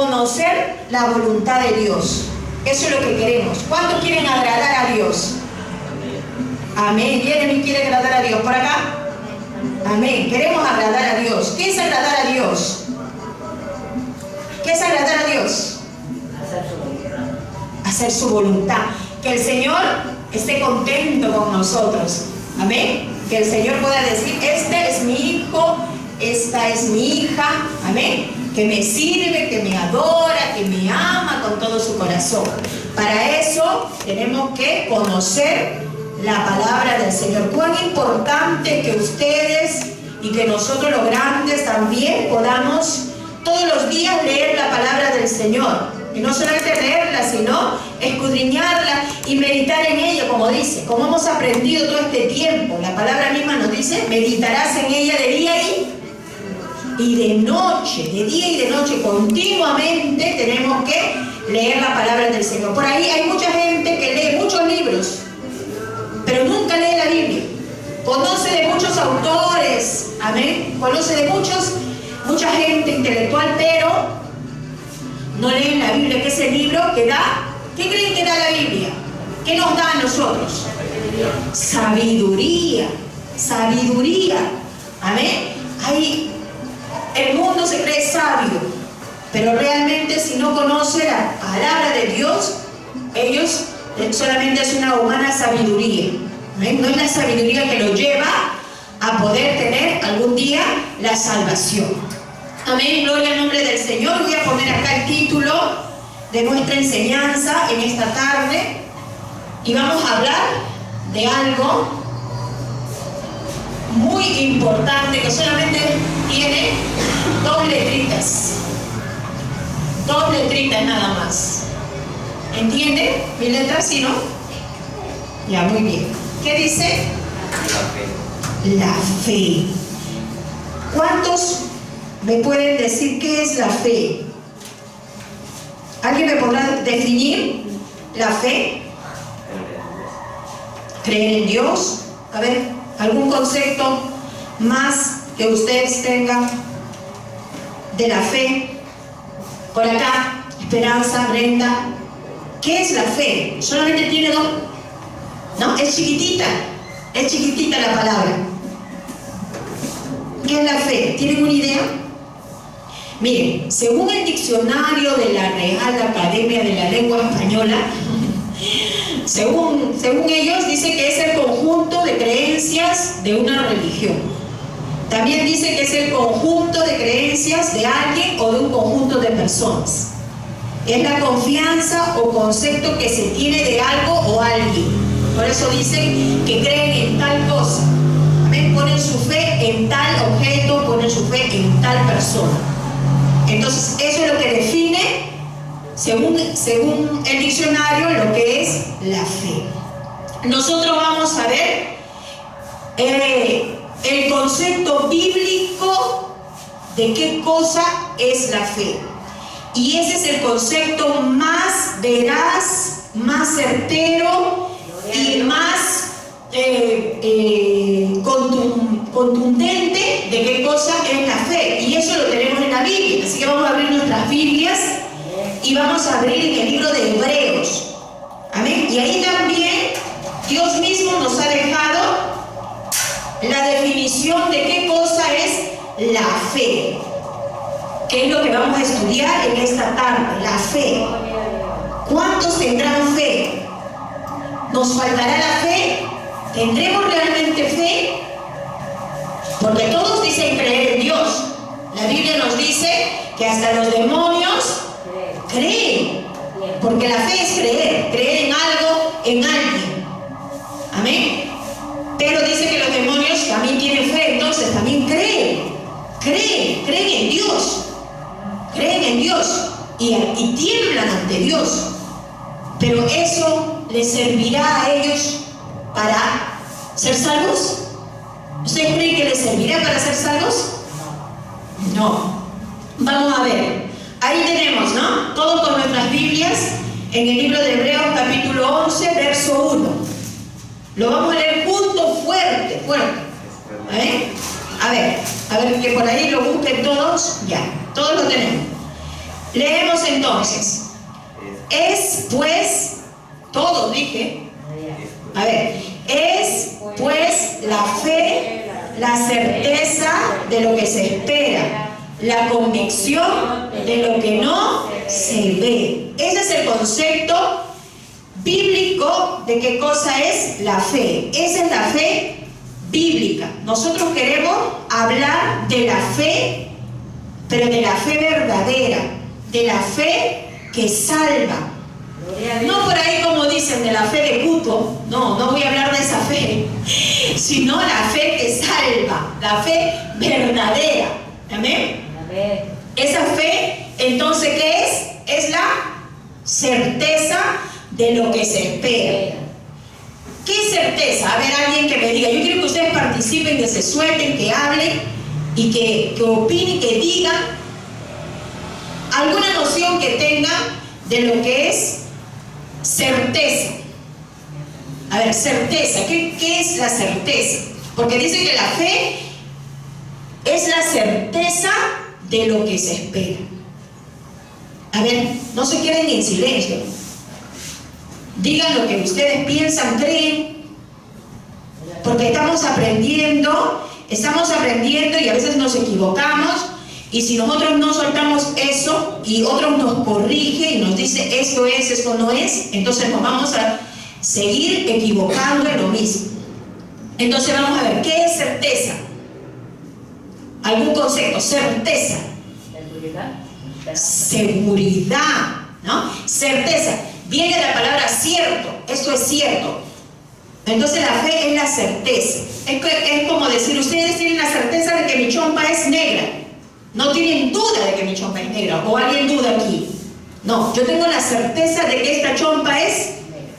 conocer la voluntad de Dios. Eso es lo que queremos. ¿Cuántos quieren agradar a Dios? Amén. ¿Quién quiere agradar a Dios? ¿Por acá? Amén. Queremos agradar a Dios. ¿Qué es agradar a Dios? ¿Qué es agradar a Dios? Hacer su voluntad. Que el Señor esté contento con nosotros. Amén. Que el Señor pueda decir, este es mi hijo, esta es mi hija. Amén. Que me sirve, que me adora, que me ama con todo su corazón. Para eso tenemos que conocer la palabra del Señor. Cuán importante que ustedes y que nosotros los grandes también podamos todos los días leer la palabra del Señor. Y no solamente leerla, sino escudriñarla y meditar en ella, como dice. Como hemos aprendido todo este tiempo, la palabra misma nos dice, meditarás en ella de día y de noche, de día y de noche, continuamente tenemos que leer la palabra del Señor. Por ahí hay mucha gente que lee muchos libros, pero nunca lee la Biblia. Conoce de muchos autores, amén, conoce de mucha gente intelectual, pero no leen la Biblia, que es el libro que da. ¿Qué creen que da la Biblia? ¿Qué nos da a nosotros? Sabiduría, sabiduría, amén. El mundo se cree sabio, pero realmente si no conoce la palabra de Dios, ellos solamente es una humana sabiduría. No es la sabiduría que los lleva a poder tener algún día la salvación. Amén, gloria al nombre del Señor. Voy a poner acá el título de nuestra enseñanza en esta tarde y vamos a hablar de algo muy importante que solamente tiene dos letritas nada más. ¿Entienden? ¿Mi letra sí, no? Ya, muy bien. ¿Qué dice? La fe. ¿Cuántos me pueden decir qué es la fe? ¿Alguien me podrá definir la fe? Creer en Dios. A ver, algún concepto más que ustedes tengan de la fe. Por acá, Esperanza, Brenda. ¿Qué es la fe? Solamente tiene dos. No, es chiquitita la palabra. ¿Qué es la fe? ¿Tienen una idea? Miren, según el diccionario de la Real Academia de la Lengua Española, según ellos, dice que es el conjunto de creencias de una religión. También dice que es el conjunto de creencias de alguien o de un conjunto de personas. Es la confianza o concepto que se tiene de algo o alguien. Por eso dicen que creen en tal cosa. Amén. Ponen su fe en tal objeto, ponen su fe en tal persona. Entonces, eso es lo que define, según el diccionario, lo que es la fe. Nosotros vamos a ver el concepto bíblico de qué cosa es la fe. Y ese es el concepto más veraz, más certero y más contundente de qué cosa es la fe. Y eso lo tenemos en la Biblia. Así que vamos a abrir nuestras Biblias y vamos a abrir en el libro de Hebreos. Amén. Y ahí también Dios mismo nos ha dejado la definición de qué cosa es la fe, que es lo que vamos a estudiar en esta tarde, la fe. ¿Cuántos tendrán fe? ¿Nos faltará la fe? ¿Tendremos realmente fe? Porque todos dicen creer en Dios. La Biblia nos dice que hasta los demonios creen. Porque la fe es creer en algo, en alguien. Amén. Pero dice que los demonios también tienen fe, entonces también creen en Dios. Creen en Dios y tiemblan ante Dios. Pero eso les servirá a ellos para ser salvos. ¿Ustedes creen que les servirá para ser salvos? No. Vamos a ver. Ahí tenemos, ¿no? Todos con nuestras Biblias en el libro de Hebreos capítulo 11, verso 1. Lo vamos a leer juntos, fuerte. A ver, que por ahí lo busquen todos. Ya, todos lo tenemos. Leemos entonces. Es pues, todos dije, a ver, es pues la fe, la certeza de lo que se espera, la convicción de lo que no se ve. Ese es el concepto bíblico de qué cosa es la fe. Esa es la fe bíblica. Nosotros queremos hablar de la fe, pero de la fe verdadera, de la fe que salva. No por ahí como dicen de la fe de cuco, no voy a hablar de esa fe, sino la fe que salva, la fe verdadera. Amén. Esa fe, entonces, ¿qué es? Es la certeza de lo que se espera. ¿Qué certeza? A ver, alguien que me diga. Yo quiero que ustedes participen, que se suelten, que hablen y que opinen, que digan alguna noción que tengan de lo que es certeza. A ver, certeza. ¿Qué es la certeza? Porque dice que la fe es la certeza de lo que se espera. A ver, no se queden en silencio. Digan lo que ustedes piensan, creen, porque estamos aprendiendo y a veces nos equivocamos, y si nosotros no soltamos eso y otros nos corrige y nos dice esto es, esto no es, entonces nos vamos a seguir equivocando en lo mismo. Entonces vamos a ver, ¿qué es certeza? ¿Algún concepto? Certeza. Seguridad, ¿no? Certeza. Viene la palabra cierto, esto es cierto. Entonces la fe es la certeza. Es como decir, ustedes tienen la certeza de que mi chompa es negra. No tienen duda de que mi chompa es negra. ¿O alguien duda aquí? No, yo tengo la certeza de que esta chompa es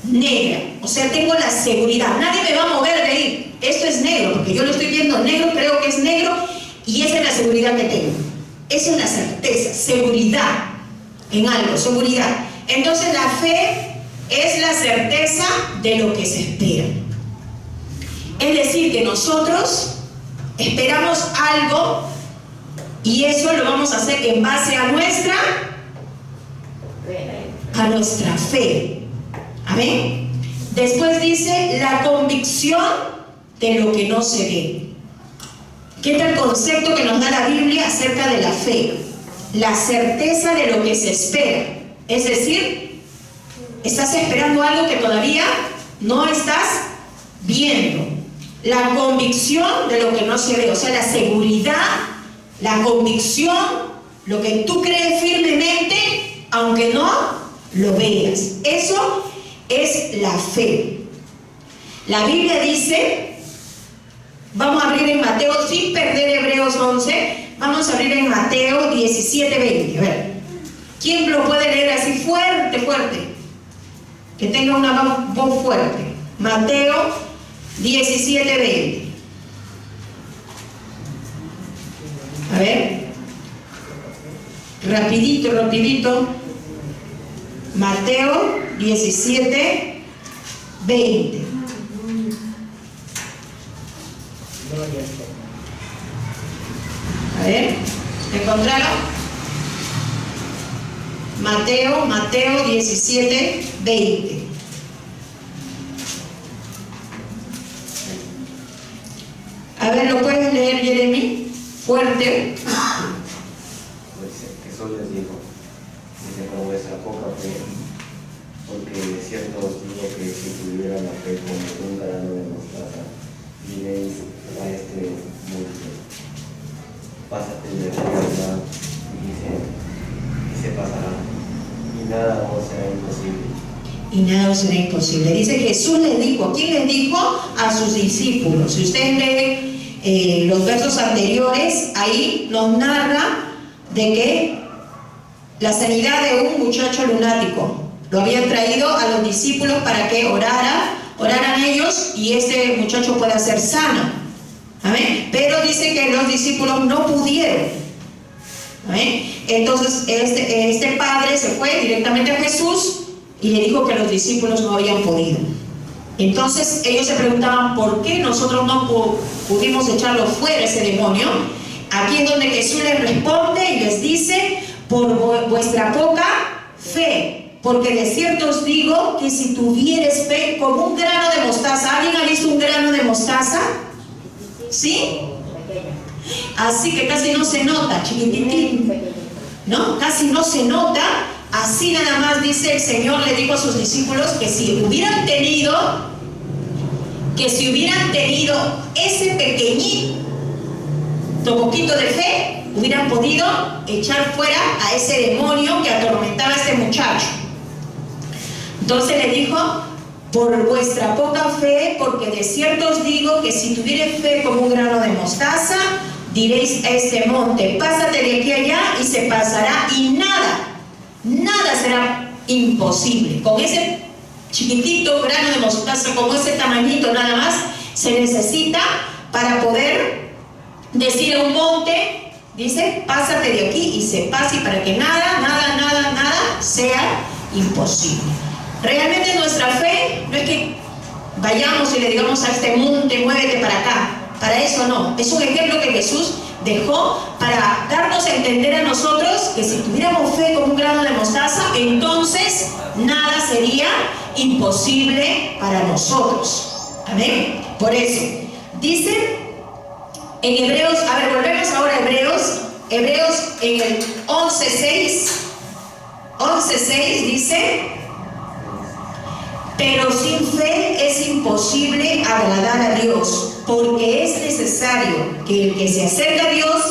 negra. O sea, tengo la seguridad. Nadie me va a mover de ahí. Esto es negro, porque yo lo estoy viendo negro, creo que es negro, y esa es la seguridad que tengo. Esa es la certeza, seguridad en algo, seguridad. Entonces la fe es la certeza de lo que se espera. Es decir, que nosotros esperamos algo y eso lo vamos a hacer en base a nuestra fe. Amén. Después dice la convicción de lo que no se ve. ¿Qué tal el concepto que nos da la Biblia acerca de la fe? La certeza de lo que se espera. Es decir, estás esperando algo que todavía no estás viendo. La convicción de lo que no se ve, o sea, la seguridad, la convicción, lo que tú crees firmemente, aunque no lo veas. Eso es la fe. La Biblia dice, vamos a abrir en Mateo, sin perder Hebreos 11, vamos a abrir en Mateo 17:20. A ver. ¿Quién lo puede leer así fuerte, fuerte? Que tenga una voz fuerte. Mateo 17:20. A ver. Rapidito, rapidito. Mateo 17:20. A ver, ¿encontraron? Mateo 17:20. A ver, ¿lo puedes leer, Jeremy? Fuerte. Jesús les dijo, dice, con vuestra poca fe, porque cierto os digo que si tuvieran la fe como un grano de mostaza, diréis a este monte, pásate de aquí allá, y se pasará, y nada os será imposible. Y nada os será imposible. Dice Jesús les dijo, ¿quién les dijo? A sus discípulos. Si ustedes leen los versos anteriores, ahí nos narra de que la sanidad de un muchacho lunático lo habían traído a los discípulos para que oraran ellos y este muchacho pueda ser sano. Amén. Pero dice que los discípulos no pudieron. Amén. Entonces este padre se fue directamente a Jesús y le dijo que los discípulos no habían podido. Entonces ellos se preguntaban por qué nosotros no pudimos echarlo fuera ese demonio. Aquí es donde Jesús les responde y les dice, por vuestra poca fe. Porque de cierto os digo que si tuvieres fe como un grano de mostaza. ¿Alguien ha visto un grano de mostaza? ¿Sí? Así que casi no se nota, chiquititín, ¿no? Casi no se nota. Así nada más dice el Señor, le dijo a sus discípulos que si hubieran tenido ese pequeñito poquito de fe, hubieran podido echar fuera a ese demonio que atormentaba a este muchacho. Entonces le dijo, por vuestra poca fe, porque de cierto os digo que si tuviereis fe como un grano de mostaza, diréis a este monte, pásate de aquí allá, y se pasará, y nada será imposible. Con ese chiquitito grano de mostaza, con ese tamañito nada más, se necesita para poder decir a un monte, dice, pásate de aquí, y se pasa, y para que nada sea imposible. Realmente nuestra fe no es que vayamos y le digamos a este monte, muévete para acá. Para eso no. Es un ejemplo que Jesús dejó para darnos a entender a nosotros que si tuviéramos fe como un grano de mostaza, entonces nada sería imposible para nosotros. Amén. Por eso, dice en Hebreos, a ver, volvemos ahora a Hebreos en el 11:6 dice, pero sin fe es imposible agradar a Dios, porque es necesario que el que se acerca a Dios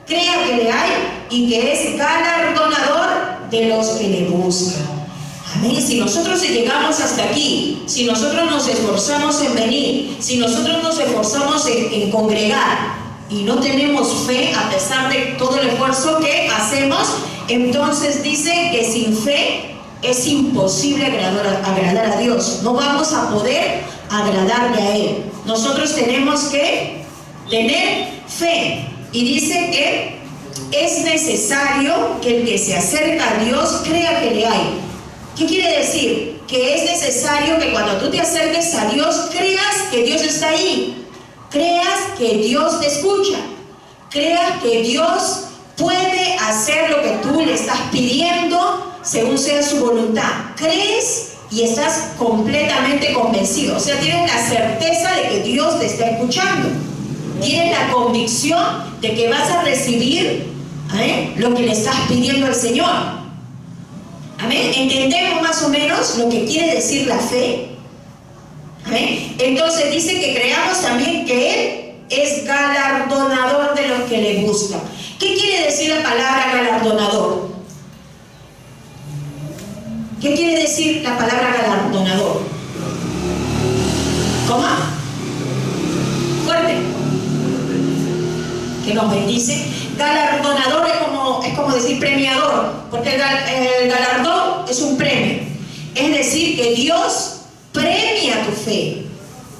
crea que le hay y que es galardonador de los que le buscan. Amén. Si nosotros llegamos hasta aquí, si nosotros nos esforzamos en venir, si nosotros nos esforzamos en congregar y no tenemos fe a pesar de todo el esfuerzo que hacemos, entonces dice que sin fe es imposible agradar a Dios. No vamos a poder agradarle a Él. Nosotros tenemos que tener fe. Y dice que es necesario que el que se acerca a Dios crea que le hay. ¿Qué quiere decir? Que es necesario que cuando tú te acerques a Dios, creas que Dios está ahí. Creas que Dios te escucha. Creas que Dios puede hacer lo que tú le estás pidiendo según sea su voluntad. Crees y estás completamente convencido. O sea, tienes la certeza de que Dios te está escuchando. Tienes la convicción de que vas a recibir lo que le estás pidiendo al Señor. Amén. ¿Entendemos más o menos lo que quiere decir la fe? Amén. Entonces dice que creamos también que Él es galardonador de los que le buscan. ¿Qué quiere decir la palabra galardonador? ¿Qué quiere decir la palabra galardonador? ¿Cómo? Fuerte. Que nos bendice. Galardonador es como decir premiador, porque el galardón es un premio. Es decir, que Dios premia tu fe.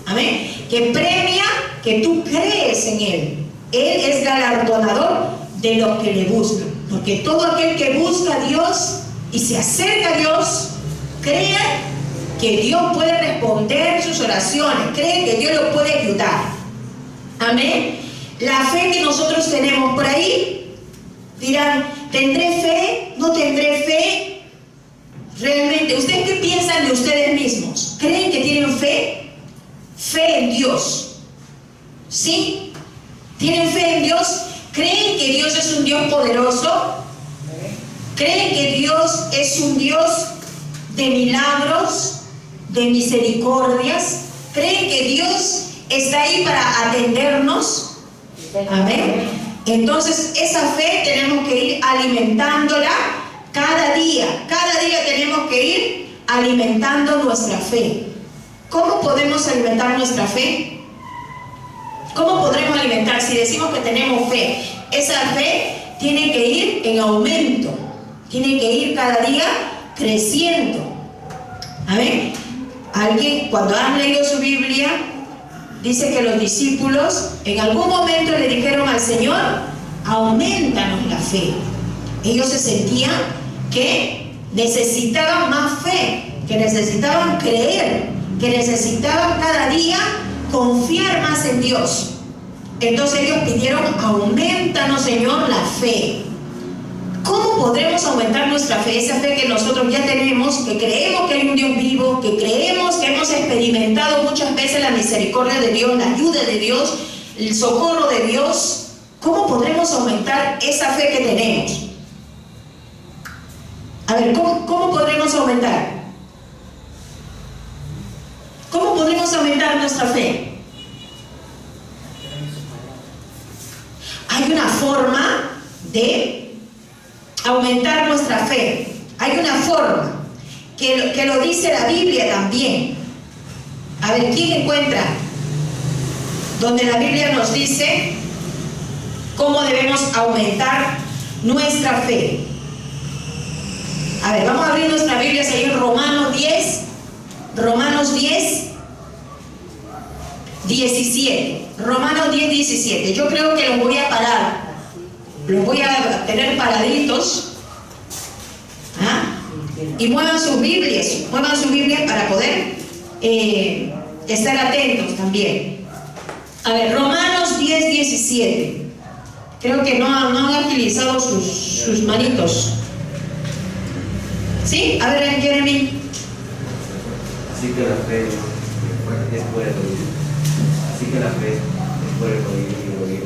Amén. Que premia que tú crees en Él. Él es galardonador de los que le buscan. Porque todo aquel que busca a Dios y se acerca a Dios, cree que Dios puede responder sus oraciones, cree que Dios lo puede ayudar. Amén. La fe que nosotros tenemos por ahí, dirán, ¿tendré fe? ¿No tendré fe? Realmente, ¿ustedes qué piensan de ustedes mismos? ¿Creen que tienen fe? Fe en Dios. ¿Sí? ¿Tienen fe en Dios? ¿Creen que Dios es un Dios poderoso? ¿Creen que Dios es un Dios de milagros, de misericordias? ¿Creen que Dios está ahí para atendernos? Amén. Entonces esa fe tenemos que ir alimentándola cada día. Cada día tenemos que ir alimentando nuestra fe. ¿Cómo podemos alimentar nuestra fe? ¿Cómo podremos alimentar si decimos que tenemos fe? Esa fe tiene que ir en aumento. Tiene que ir cada día creciendo. Amén. Alguien, cuando han leído su Biblia, dice que los discípulos en algún momento le dijeron al Señor, aumentanos la fe. Ellos se sentían que necesitaban más fe, que necesitaban creer, que necesitaban cada día confiar más en Dios. Entonces ellos pidieron, aumentanos, Señor, la fe. ¿Cómo podremos aumentar nuestra fe? Esa fe que nosotros ya tenemos, que creemos que hay un Dios vivo, que creemos que hemos experimentado muchas veces la misericordia de Dios, la ayuda de Dios, el socorro de Dios. ¿Cómo podremos aumentar esa fe que tenemos? A ver, ¿cómo podremos aumentar? ¿Cómo podremos aumentar nuestra fe? Hay una forma de aumentar nuestra fe. Hay una forma que lo dice la Biblia también. A ver, ¿quién encuentra? Donde la Biblia nos dice cómo debemos aumentar nuestra fe. A ver, vamos a abrir nuestra Biblia ahí en Romanos 10, 17. Romanos 10, 17. Yo creo que los voy a parar. Los voy a tener paraditos. ¿Ah? Y muevan sus Biblias para poder estar atentos también. A ver, Romanos 10, 17. Creo que no han utilizado sus manitos. ¿Sí? A ver, Jeremy. Así que la fe es por el oír. Así que la fe es por el oír y oír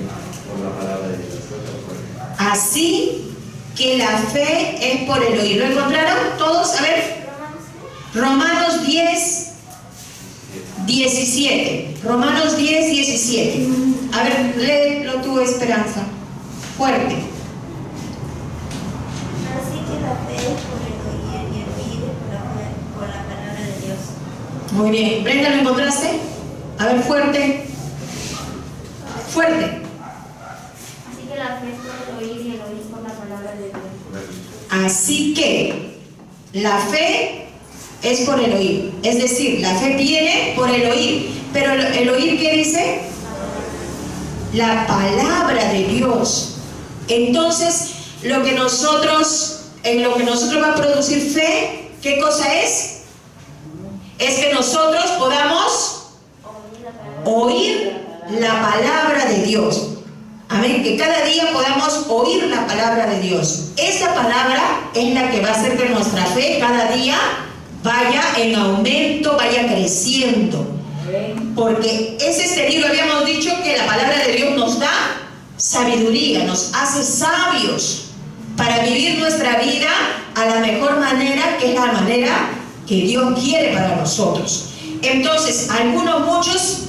por la palabra de Dios. Así que la fe es por el oír. ¿Lo encontraron todos? A ver. Romanos 10, 17. Romanos 10, 17. A ver, léelo tú, Esperanza. Fuerte. Así que la fe es por el oír y el oír por la palabra de Dios. Muy bien. Brenda, ¿lo encontraste? A ver, fuerte. Fuerte. Así que la fe es por el oír y el oír por la palabra de Dios. Así que la fe es por el oír. Es decir, la fe viene por el oír. Pero el oír, ¿qué dice? La palabra de Dios. Entonces, en lo que nosotros va a producir fe, ¿qué cosa es? Es que nosotros podamos oír la palabra de Dios. Amén. Que cada día podamos oír la palabra de Dios. Esa palabra es la que va a hacer que nuestra fe cada día vaya en aumento, vaya creciendo. Porque ese sentido habíamos dicho que la palabra de Dios nos da sabiduría, nos hace sabios para vivir nuestra vida a la mejor manera, que es la manera que Dios quiere para nosotros. Entonces, muchos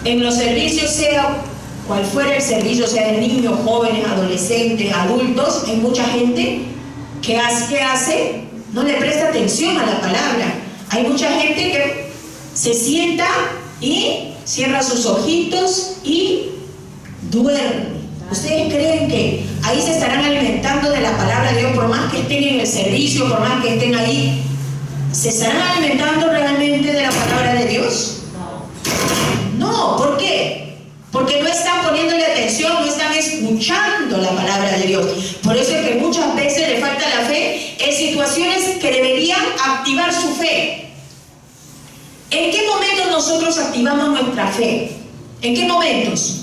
en los servicios, sea cual fuera el servicio, sea de niños, jóvenes, adolescentes, adultos, hay mucha gente que hace, no le presta atención a la palabra. Hay mucha gente que se sienta y cierra sus ojitos y duerme. ¿Ustedes creen que ahí se estarán alimentando de la palabra de Dios por más que estén en el servicio, por más que estén ahí? ¿Se estarán alimentando realmente de la palabra de Dios? No, ¿por qué? Porque no están poniéndole atención, no están escuchando la palabra de Dios. Por eso es que muchas veces le falta la fe en situaciones que deberían activar su fe. ¿En qué momentos nosotros activamos nuestra fe? ¿En qué momentos?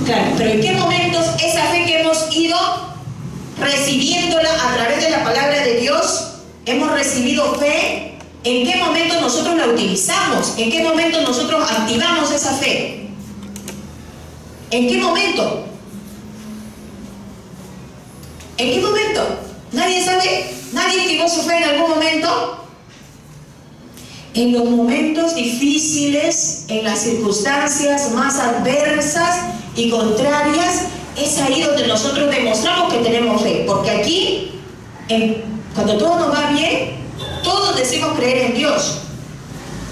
Claro, pero ¿en qué momentos esa fe que hemos ido recibiéndola a través de la palabra de Dios, hemos recibido fe? ¿En qué momento nosotros la utilizamos? ¿En qué momento nosotros activamos esa fe? ¿En qué momento? ¿En qué momento? ¿Nadie sabe? ¿Nadie activó su fe en algún momento? En los momentos difíciles, en las circunstancias más adversas y contrarias, es ahí donde nosotros demostramos que tenemos fe. Porque aquí, cuando todo nos va bien, todos decimos creer en Dios.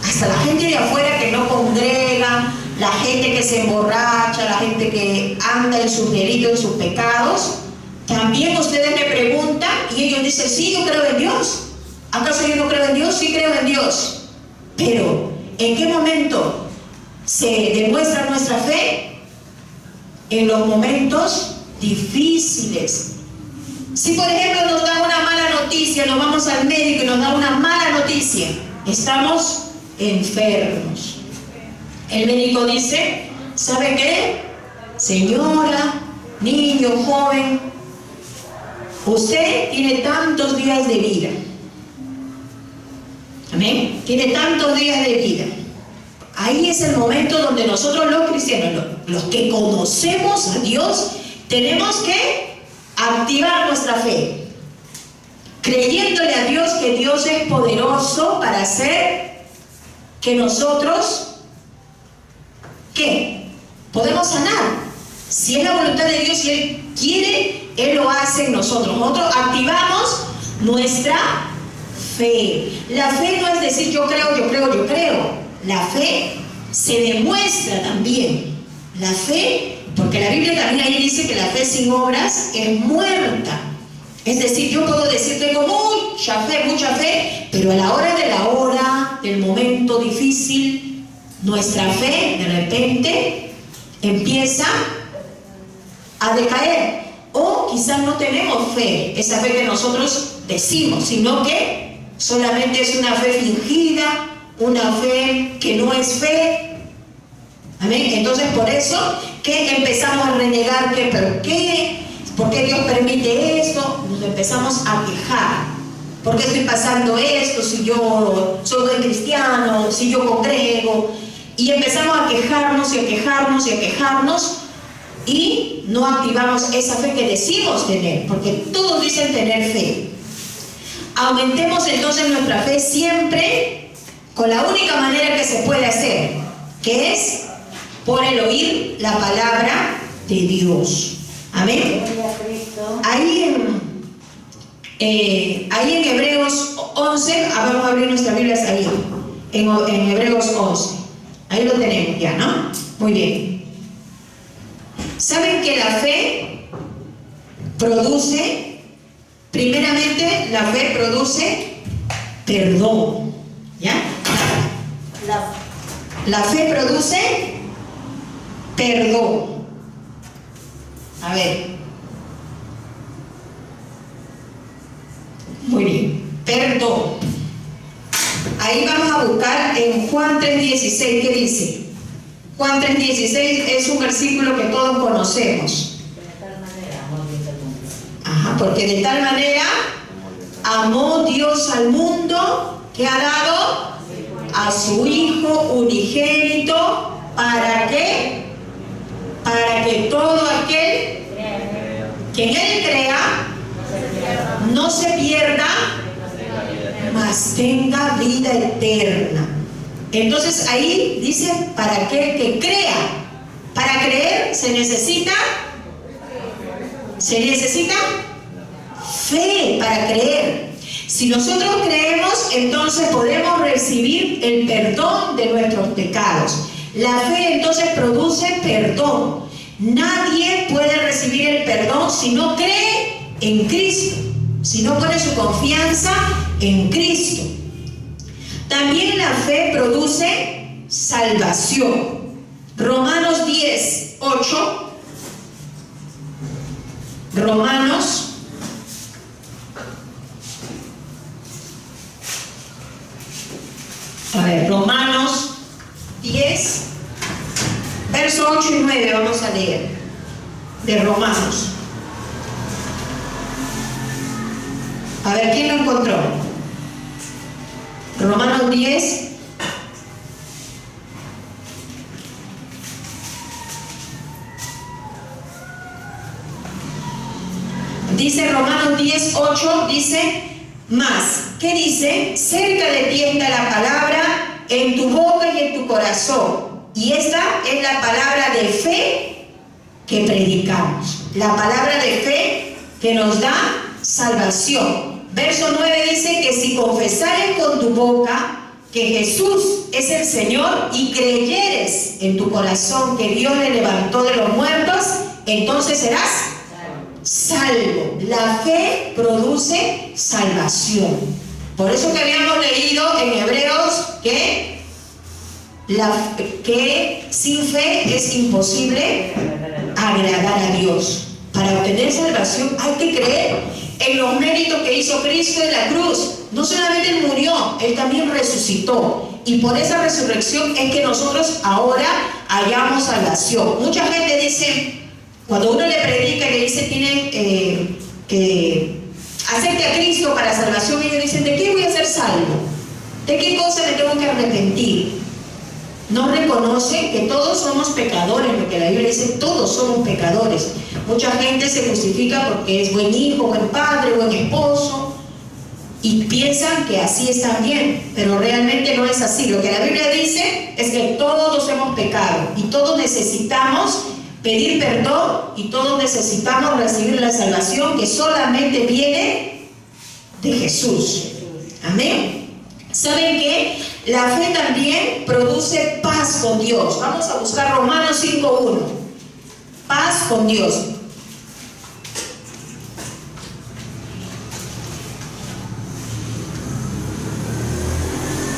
Hasta la gente de afuera que no congrega, la gente que se emborracha, la gente que anda en sus delitos, en sus pecados, también ustedes me preguntan y ellos dicen, sí, yo creo en Dios. ¿Acaso yo no creo en Dios? Sí creo en Dios. Pero, ¿en qué momento se demuestra nuestra fe? En los momentos difíciles. Si por ejemplo nos da una mala noticia, nos vamos al médico y nos da una mala noticia, estamos enfermos. El médico dice, ¿sabe qué? Señora, niño, joven, usted tiene tantos días de vida. Amén. Tiene tantos días de vida. Ahí es el momento donde nosotros los cristianos, los que conocemos a Dios, tenemos que activar nuestra fe, creyéndole a Dios que Dios es poderoso para hacer que nosotros, ¿qué? Podemos sanar. Si es la voluntad de Dios y Él quiere, Él lo hace en nosotros. Nosotros activamos nuestra fe. La fe no es decir yo creo, yo creo, yo creo. La fe se demuestra también. La fe, porque la Biblia también ahí dice que la fe sin obras es muerta. Es decir, yo puedo decir tengo mucha fe, pero a la hora, del momento difícil, nuestra fe de repente empieza a decaer. O quizás no tenemos fe, esa fe que nosotros decimos, sino que solamente es una fe fingida, una fe que no es fe. Amén. Entonces por eso que empezamos a renegar que ¿pero qué? ¿Por qué Dios permite esto? Nos empezamos a quejar. ¿Por qué estoy pasando esto? Si yo soy cristiano, si yo congrego. Y empezamos a quejarnos y a quejarnos y a quejarnos y no activamos esa fe que decimos tener, porque todos dicen tener fe. Aumentemos entonces nuestra fe siempre con la única manera que se puede hacer, que es por el oír la palabra de Dios. Amén. Ahí en Hebreos 11, vamos a abrir nuestras Biblias ahí, en Hebreos 11. Ahí lo tenemos ya, ¿no? Muy bien. ¿Saben que la fe produce, primeramente, la fe produce perdón? ¿Ya? La fe produce perdón. A ver. Muy bien. Perdón. Ahí vamos a buscar en Juan 3:16, ¿qué dice? Juan 3:16 es un versículo que todos conocemos. Ajá, porque de tal manera amó Dios al mundo que ha dado a su Hijo unigénito. ¿Para qué? Para que todo aquel que en Él crea no se pierda, mas tenga vida eterna. Entonces ahí dice para aquel que crea. Para creer se necesita fe para creer. Si nosotros creemos, entonces podemos recibir el perdón de nuestros pecados. La fe entonces produce perdón. Nadie puede recibir el perdón si no cree en Cristo, si no pone su confianza en Cristo. También la fe produce salvación. Romanos 10:8. Romanos 10, verso 8 y 9 vamos a leer de Romanos. A ver, ¿quién lo encontró? Romanos 10. Dice Romanos 10:8, dice, más, ¿qué dice? Cerca de ti está la palabra, en tu boca y en tu corazón. Y esta es la palabra de fe que predicamos. La palabra de fe que nos da salvación. Verso 9 dice que si confesares con tu boca que Jesús es el Señor y creyeres en tu corazón que Dios le levantó de los muertos, entonces serás salvo. La fe produce salvación. Por eso que habíamos leído en Hebreos que sin fe es imposible agradar a Dios. Para obtener salvación hay que creer en los méritos que hizo Cristo en la cruz. No solamente Él murió, Él también resucitó. Y por esa resurrección es que nosotros ahora hallamos salvación. Mucha gente dice, Cuando uno le predica y le dice tiene que acepte a Cristo para salvación, ellos dicen, ¿de qué voy a ser salvo? ¿De qué cosa me tengo que arrepentir? No reconocen que todos somos pecadores, porque la Biblia dice todos somos pecadores. Mucha gente se justifica porque es buen hijo, buen padre, buen esposo, y piensan que así están bien, pero realmente no es así. Lo que la Biblia dice es que todos hemos pecado y todos necesitamos pedir perdón y todos necesitamos recibir la salvación que solamente viene de Jesús. Amén. ¿Saben qué? La fe también produce paz con Dios. Vamos a buscar Romanos 5:1. Paz con Dios.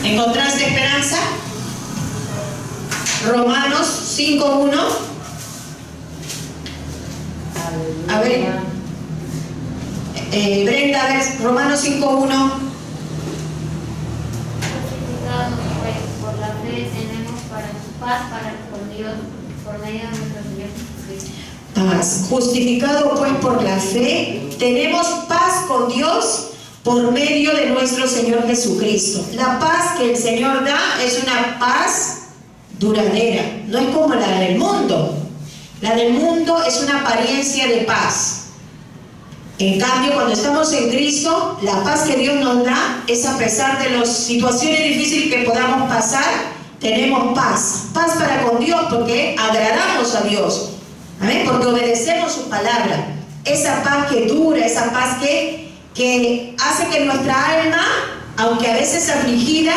¿Encontraste esperanza? Romanos 5:1. A ver, Brenda, a ver, Romanos 5:1. Por la fe tenemos paz con Dios por medio de nuestro Señor Jesucristo. Paz. Justificado pues por la fe, tenemos paz con Dios por medio de nuestro Señor Jesucristo. La paz que el Señor da es una paz duradera, no es como la del mundo. La del mundo es una apariencia de paz. En cambio, cuando estamos en Cristo, la paz que Dios nos da es, a pesar de las situaciones difíciles que podamos pasar, tenemos paz. Paz para con Dios porque agradamos a Dios. ¿Amén? Porque obedecemos su palabra. Esa paz que dura, esa paz que hace que nuestra alma, aunque a veces afligida,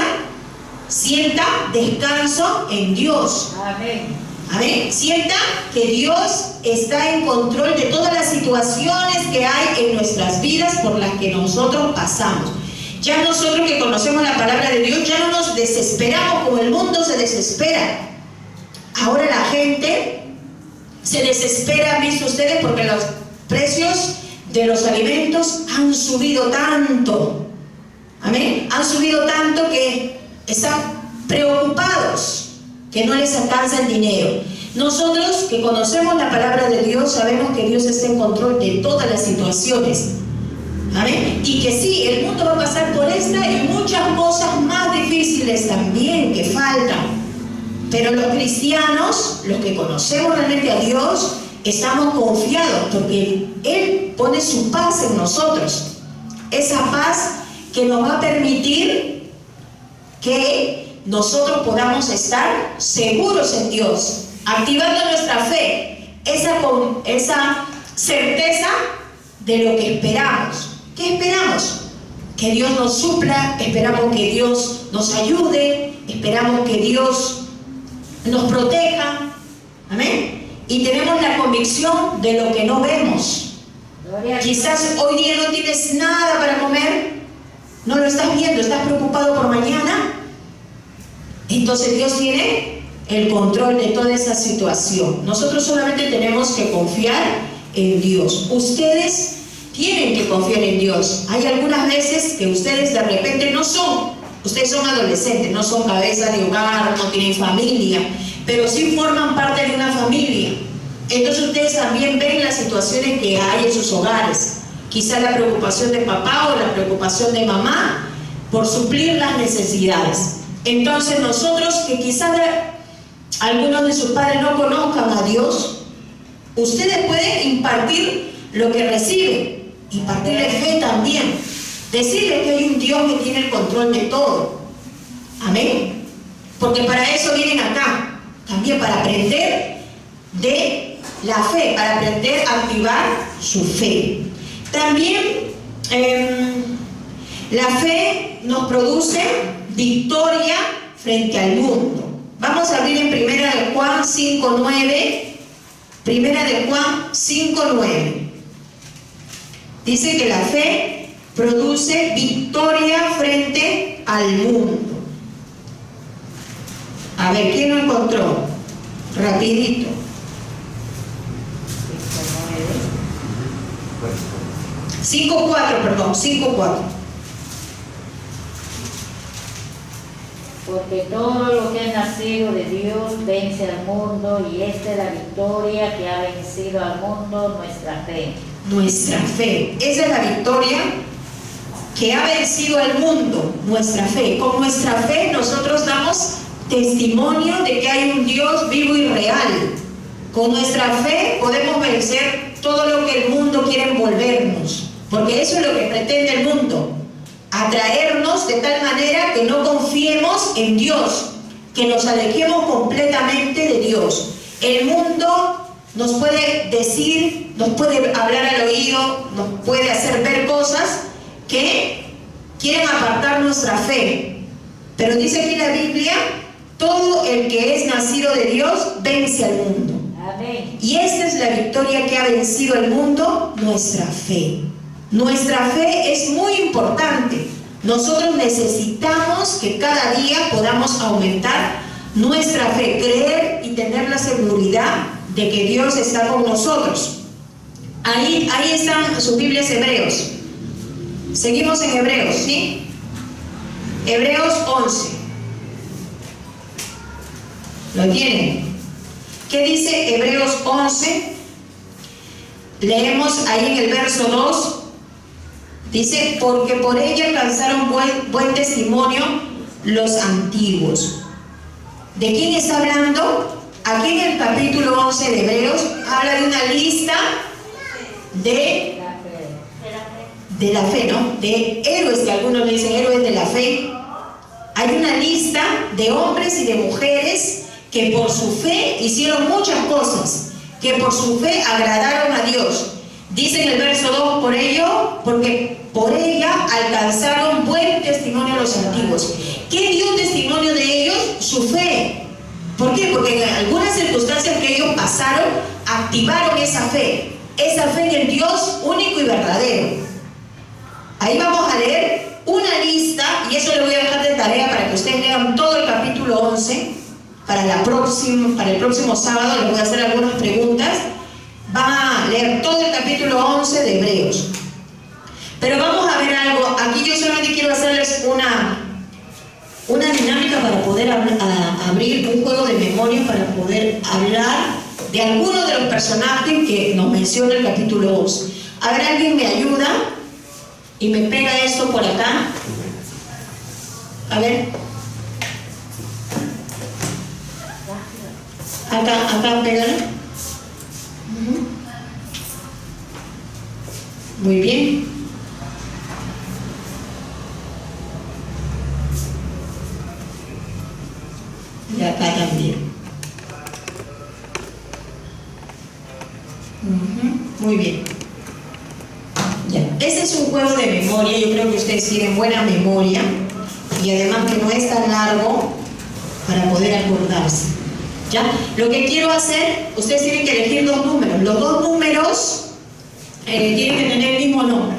sienta descanso en Dios. Amén. Amén. Sienta que Dios está en control de todas las situaciones que hay en nuestras vidas por las que nosotros pasamos. Ya nosotros que conocemos la palabra de Dios, ya no nos desesperamos como el mundo se desespera. Ahora la gente se desespera, ¿han visto ustedes? Porque los precios de los alimentos han subido tanto. Amén. Han subido tanto que están preocupados, que no les alcanza el dinero. Nosotros que conocemos la palabra de Dios sabemos que Dios está en control de todas las situaciones. ¿Amén? Y que sí, el mundo va a pasar por esta y muchas cosas más difíciles también que faltan. Pero los cristianos, los que conocemos realmente a Dios, estamos confiados porque Él pone su paz en nosotros. Esa paz que nos va a permitir que nosotros podamos estar seguros en Dios, activando nuestra fe, esa certeza de lo que esperamos. ¿Qué esperamos? Que Dios nos supla, esperamos que Dios nos ayude, esperamos que Dios nos proteja. Amén. Y tenemos la convicción de lo que no vemos. Quizás hoy día no tienes nada para comer, no lo estás viendo, estás preocupado por mañana. Entonces Dios tiene el control de toda esa situación. Nosotros solamente tenemos que confiar en Dios. Ustedes tienen que confiar en Dios. Hay algunas veces que ustedes de repente ustedes son adolescentes, no son cabeza de hogar, no tienen familia, pero sí forman parte de una familia. Entonces ustedes también ven las situaciones que hay en sus hogares. Quizá la preocupación de papá o la preocupación de mamá por suplir las necesidades. Entonces nosotros, que quizás algunos de sus padres no conozcan a Dios, ustedes pueden impartir lo que reciben, impartirle fe también, decirles que hay un Dios que tiene el control de todo. Amén. Porque para eso vienen acá, también para aprender de la fe, para aprender a activar su fe. También la fe nos produce victoria frente al mundo. Vamos a abrir en Primera de Juan 5:9. Primera de Juan 5:9. Dice que la fe produce victoria frente al mundo. A ver, ¿quién lo encontró? Rapidito. 5:4, perdón, 5:4. Porque todo lo que es nacido de Dios vence al mundo, y esta es la victoria que ha vencido al mundo, nuestra fe. Nuestra fe. Esa es la victoria que ha vencido al mundo, nuestra fe. Con nuestra fe nosotros damos testimonio de que hay un Dios vivo y real. Con nuestra fe podemos vencer todo lo que el mundo quiere envolvernos, porque eso es lo que pretende el mundo, atraernos de tal manera que no confiemos en Dios, que nos alejemos completamente de Dios. El mundo nos puede decir, nos puede hablar al oído, nos puede hacer ver cosas que quieren apartar nuestra fe. Pero dice aquí la Biblia, todo el que es nacido de Dios vence al mundo. Amén. Y esta es la victoria que ha vencido al mundo, nuestra fe. Nuestra fe es muy importante. Nosotros necesitamos que cada día podamos aumentar nuestra fe, creer y tener la seguridad de que Dios está con nosotros. Ahí están sus Biblias, Hebreos. Seguimos en Hebreos, ¿sí? Hebreos 11. ¿Lo tienen? ¿Qué dice Hebreos 11? Leemos ahí en el verso 2. Dice, porque por ella alcanzaron buen testimonio los antiguos. ¿De quién está hablando? Aquí en el capítulo 11 de Hebreos habla de una lista de la fe, ¿no? De héroes, que algunos le dicen héroes de la fe. Hay una lista de hombres y de mujeres que por su fe hicieron muchas cosas, que por su fe agradaron a Dios. Dice en el verso 2, porque por ella alcanzaron buen testimonio los antiguos. ¿Qué dio testimonio de ellos? Su fe. ¿Por qué? Porque en algunas circunstancias que ellos pasaron, activaron esa fe en el Dios único y verdadero. Ahí vamos a leer una lista, y eso le voy a dejar de tarea para que ustedes lean todo el capítulo 11. Para el próximo sábado les voy a hacer algunas preguntas. Van a leer todo el capítulo 11 de Hebreos. Pero vamos a ver algo. Aquí yo solamente quiero hacerles una dinámica para poder abrir un juego de memoria, para poder hablar de algunos de los personajes que nos menciona el capítulo 11. A ver, alguien me ayuda y me pega esto por acá. A ver. Acá, pégalo. Muy bien. Y acá también. Muy bien. Ya. Este es un juego de memoria. Yo creo que ustedes tienen buena memoria, y además que no es tan largo para poder acordarse. ¿Ya? Lo que quiero hacer, ustedes tienen que elegir dos números. Los dos números tienen que tener el mismo nombre.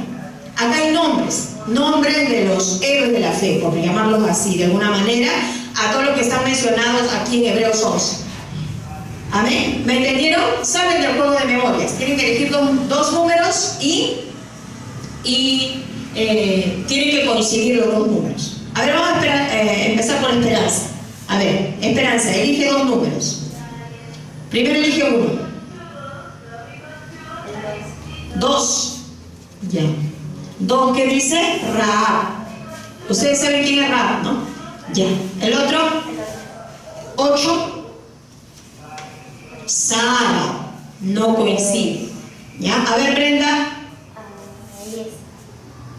Acá hay nombres de los héroes de la fe, por llamarlos así, de alguna manera, a todos los que están mencionados aquí en Hebreos 11. ¿Amén? ¿Me entendieron? Saben del juego de memorias. Tienen que elegir dos números y tienen que coincidir los dos números. A ver, vamos a empezar por Esperanza. A ver, Esperanza, elige dos números. Primero elige uno. 2. Ya. 2, ¿qué dice? Rahab. Ustedes saben quién es Rahab, ¿no? Ya. El otro. 8. Sara. No coincide. ¿Ya? A ver, Brenda.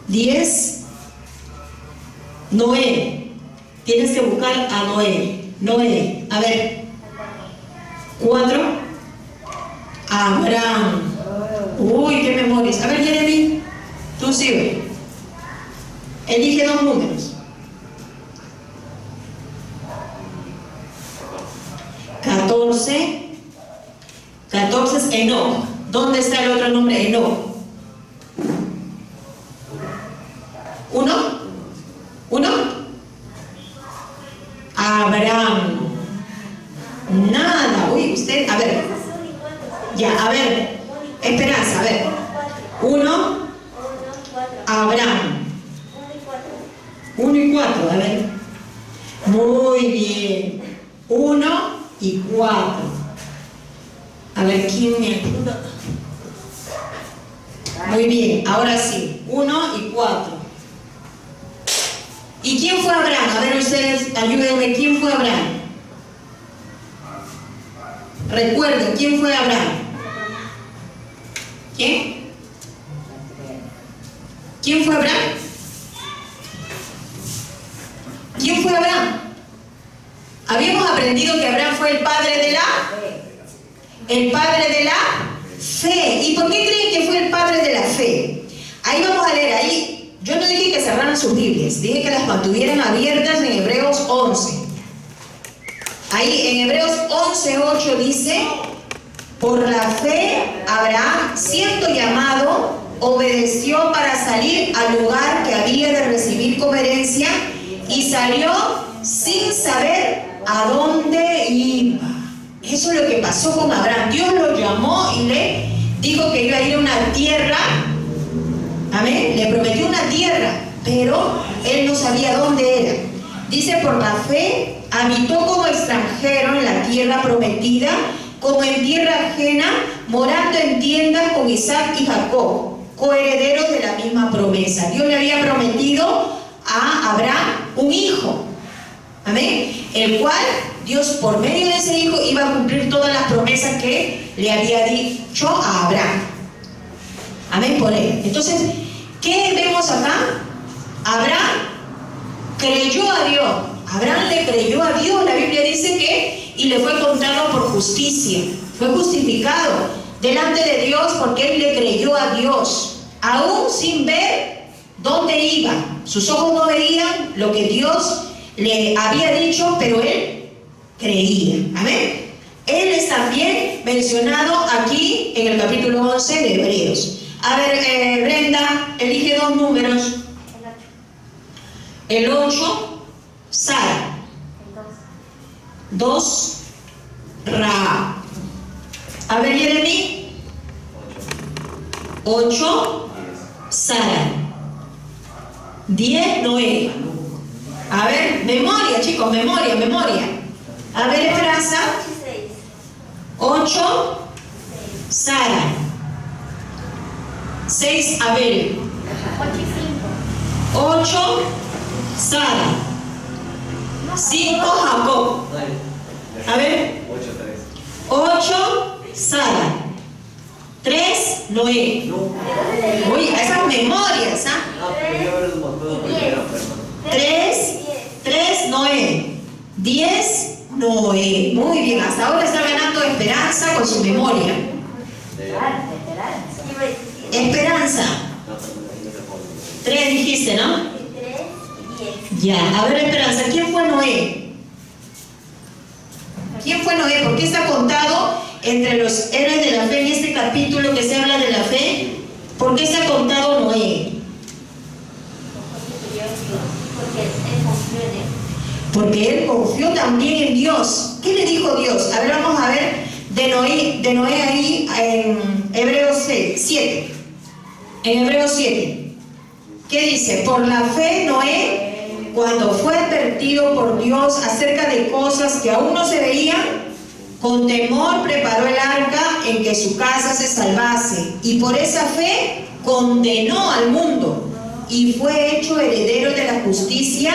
10. Noé. Tienes que buscar a Noé. A ver. 4. Abraham. Uy, qué memorias. A ver, Jeremy, tú sigue. Elige dos números. 14. 14 es Enoc. ¿Dónde está el otro nombre? Enoc. 1. Abraham. Nada. Uy, usted, a ver. Ya, a ver. Esperanza, a ver. 1. Abraham. 1 y 4, a ver. Muy bien. 1 y 4. A ver, ¿quién me ayuda? Muy bien, ahora sí. 1 y 4. ¿Y quién fue Abraham? A ver, ustedes, ayúdenme. ¿Quién fue Abraham? Recuerden, ¿quién fue Abraham? ¿Quién? ¿Quién fue Abraham? ¿Quién fue Abraham? Habíamos aprendido que Abraham fue el padre de la fe. ¿Y por qué creen que fue el padre de la fe? Ahí vamos a leer, ahí yo no dije que cerraran sus Biblias, dije que las mantuvieran abiertas en Hebreos 11. Ahí en Hebreos 11:8 dice: por la fe Abraham, siendo llamado, obedeció para salir al lugar que había de recibir como herencia, y salió sin saber a dónde iba. Eso es lo que pasó con Abraham. Dios lo llamó y le dijo que iba a ir a una tierra. Amén. Le prometió una tierra, pero él no sabía dónde era. Dice: por la fe habitó como extranjero en la tierra prometida, como en tierra ajena, morando en tiendas con Isaac y Jacob, coherederos de la misma promesa. Dios le había prometido a Abraham un hijo. Amén. El cual Dios, por medio de ese hijo, iba a cumplir todas las promesas que le había dicho a Abraham. Amén, por él. Entonces, ¿qué vemos acá? Abraham creyó a Dios. Abraham le creyó a Dios. La Biblia dice que y le fue contado por justicia. Fue justificado delante de Dios porque él le creyó a Dios, aún sin ver dónde iba. Sus ojos no veían lo que Dios le había dicho, pero él creía. Amén. Él es también mencionado aquí en el capítulo 11 de Hebreos. A ver, Brenda, elige dos números. El 8, Sara. 2, Ra. A ver, Jeremy. 8, Sara. 10, Noé. A ver, memoria, chicos, memoria. A ver, Esperanza. 8, Sara. 6, Abel. 8, Sara. 5, Jacob. A ver. 8, Sara. 3, Noé. Uy, esas memorias, ¿ah? 3, Noé. 10, Noé. Muy bien, hasta ahora está ganando Esperanza con su memoria. Esperanza. 3 dijiste, ¿no? 3 y 10. Ya, a ver, Esperanza, ¿quién fue Noé? ¿Quién fue Noé? ¿Por qué está contado entre los héroes de la fe en este capítulo que se habla de la fe? ¿Por qué está contado Noé? Porque él confió también en Dios. ¿Qué le dijo Dios? A ver, vamos a ver de Noé ahí en Hebreos 7. En Hebreos 7. ¿Qué dice? Por la fe Noé, cuando fue advertido por Dios acerca de cosas que aún no se veían, con temor preparó el arca en que su casa se salvase, y por esa fe condenó al mundo y fue hecho heredero de la justicia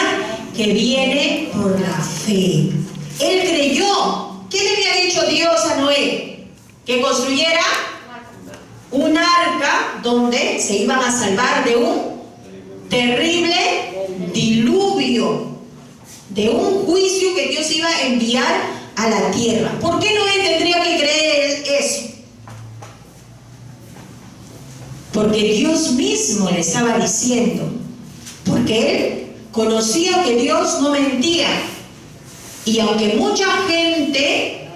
que viene por la fe. Él creyó. ¿Qué le había dicho Dios a Noé? Que construyera un arca donde se iban a salvar de un terrible diluvio, de un juicio que Dios iba a enviar a la tierra. ¿Por qué Noé tendría que creer eso? Porque Dios mismo le estaba diciendo, porque él conocía que Dios no mentía. Y aunque mucha gente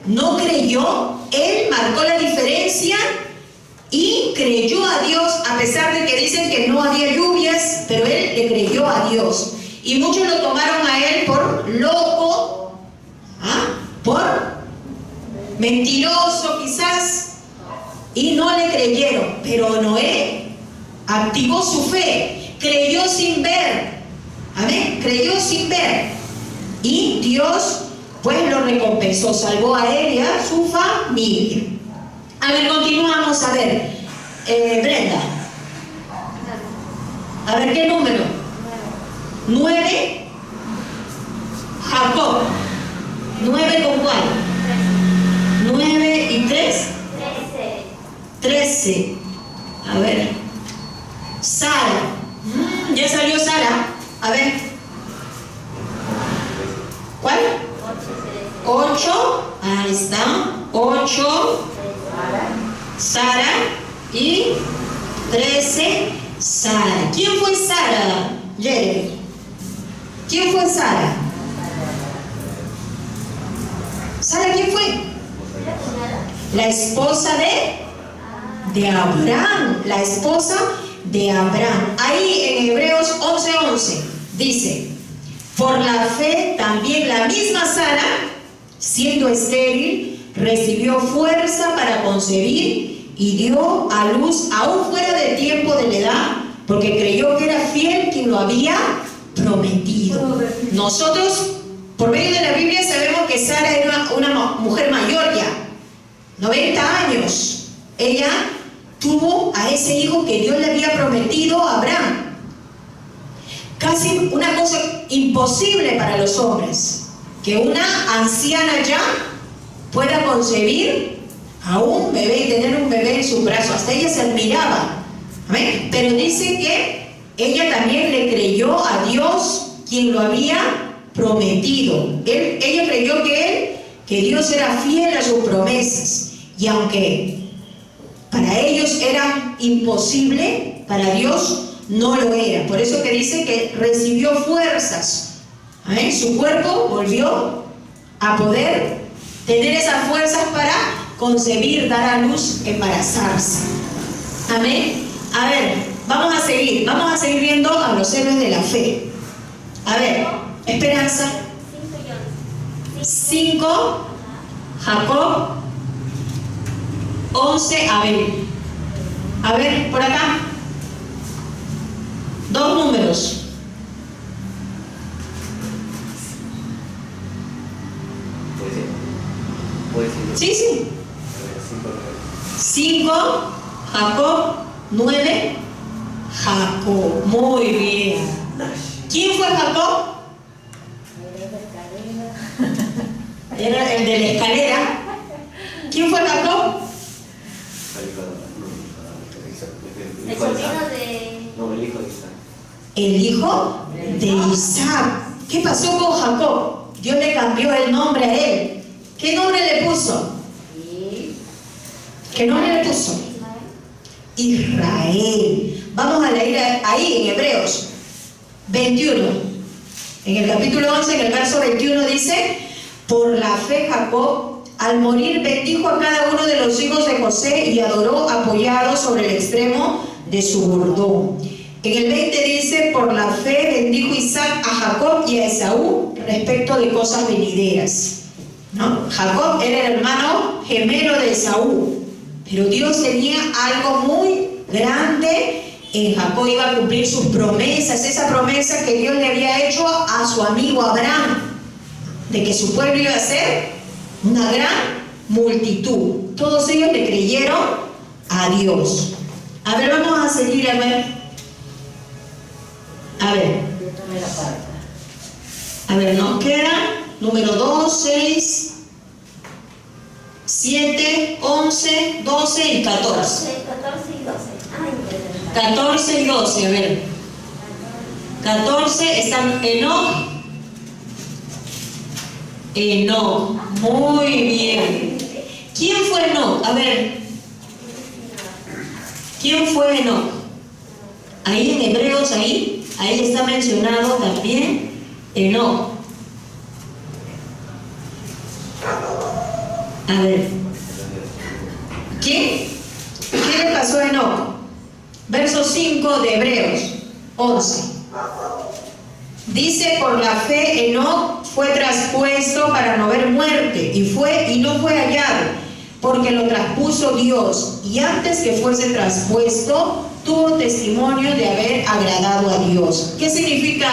no creyó, él marcó la diferencia y creyó a Dios, a pesar de que dicen que no había lluvias, pero él le creyó a Dios. Y muchos lo tomaron a él por loco, por mentiroso quizás, y no le creyeron. Pero Noé activó su fe, creyó sin ver. Amén, creyó sin ver. Y Dios pues lo recompensó, salvó a él y a su familia. A ver, continuamos, a ver, Brenda. A ver, ¿qué número? 9. Jacob. 9 con cuál? 9 y 3. 13. A ver. Sara. Ya salió Sara. A ver. ¿Cuál? 8. Ahí está. 8. Sara. Y 13. Sara. ¿Quién fue Sara, Jeremy? ¿Quién fue Sara? ¿Sara quién fue? La esposa de Abraham. La esposa de Abraham. Ahí en Hebreos 11:11 dice: por la fe también la misma Sara, siendo estéril, recibió fuerza para concebir y dio a luz aún fuera del tiempo de la edad, porque creyó que era fiel quien lo había prometido. Nosotros, por medio de la Biblia, sabemos que Sara era una mujer mayor ya, 90 años. Ella tuvo a ese hijo que Dios le había prometido a Abraham. Casi una cosa imposible para los hombres, que una anciana ya pueda concebir a un bebé y tener un bebé en sus brazos. Hasta ella se admiraba. ¿Amén? Pero dice que ella también le creyó a Dios, quien lo había prometido. Ella creyó que Dios era fiel a sus promesas. Y aunque para ellos era imposible, para Dios no lo era. Por eso que dice que recibió fuerzas. ¿Amén? Su cuerpo volvió a poder tener esas fuerzas para concebir, dar a luz, embarazarse. Amén. A ver, vamos a seguir viendo a los héroes de la fe. A ver, Esperanza. 5, Jacob. 11, Abel. A ver, por acá. 2 números. ¿Puedes decirlo? Sí, sí. 5, Jacob. 9, Jacob. Muy bien. ¿Quién fue Jacob? Era el de la escalera. ¿Quién fue Jacob? El sobrino de... No, el hijo de Isaac. El hijo de Isaac. ¿Qué pasó con Jacob? Dios le cambió el nombre a él. ¿Qué nombre le puso? ¿Qué nombre le puso? Israel. Vamos a leer ahí en Hebreos 21. En el capítulo 11, en el verso 21 dice: por la fe Jacob, al morir, bendijo a cada uno de los hijos de José y adoró apoyado sobre el extremo de su bordón. En el 20 dice: por la fe bendijo Isaac a Jacob y a Esaú respecto de cosas venideras. ¿No? Jacob era el hermano gemelo de Esaú, pero Dios tenía algo muy grande en Jacob. Iba a cumplir sus promesas, esa promesa que Dios le había hecho a su amigo Abraham, de que su pueblo iba a ser una gran multitud. Todos ellos le creyeron a Dios. A ver, vamos a seguir a ver. A ver, nos queda número 2, 6, 7, 11, 12 y 14. 14 y 12. 14 y 12, a ver. 14 están Enoc. Muy bien. ¿Quién fue Enoc? A ver. ¿Quién fue Enoc? Ahí en Hebreos, ahí está mencionado también Enoc. A ver. ¿Qué le pasó a Enoc? Verso 5 de Hebreos 11. Dice: por la fe Enoc fue traspuesto para no ver muerte, y no fue hallado, porque lo traspuso Dios, y antes que fuese traspuesto tuvo testimonio de haber agradado a Dios. ¿Qué significa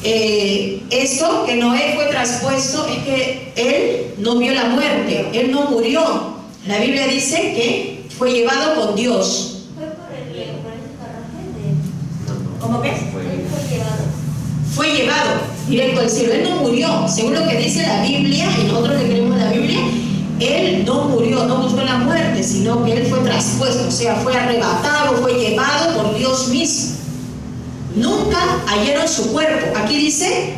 esto que Noé fue traspuesto es que él no vio la muerte, él no murió. La Biblia dice que fue llevado con Dios. Fue por ese carruaje ¿Cómo que? él fue llevado. Fue llevado directo al cielo, él no murió. Según lo que dice la Biblia, y nosotros que creemos la Biblia, él no murió, no buscó la muerte, sino que él fue traspuesto, o sea, fue arrebatado, fue llevado por Dios mismo. Nunca hallaron su cuerpo. Aquí dice,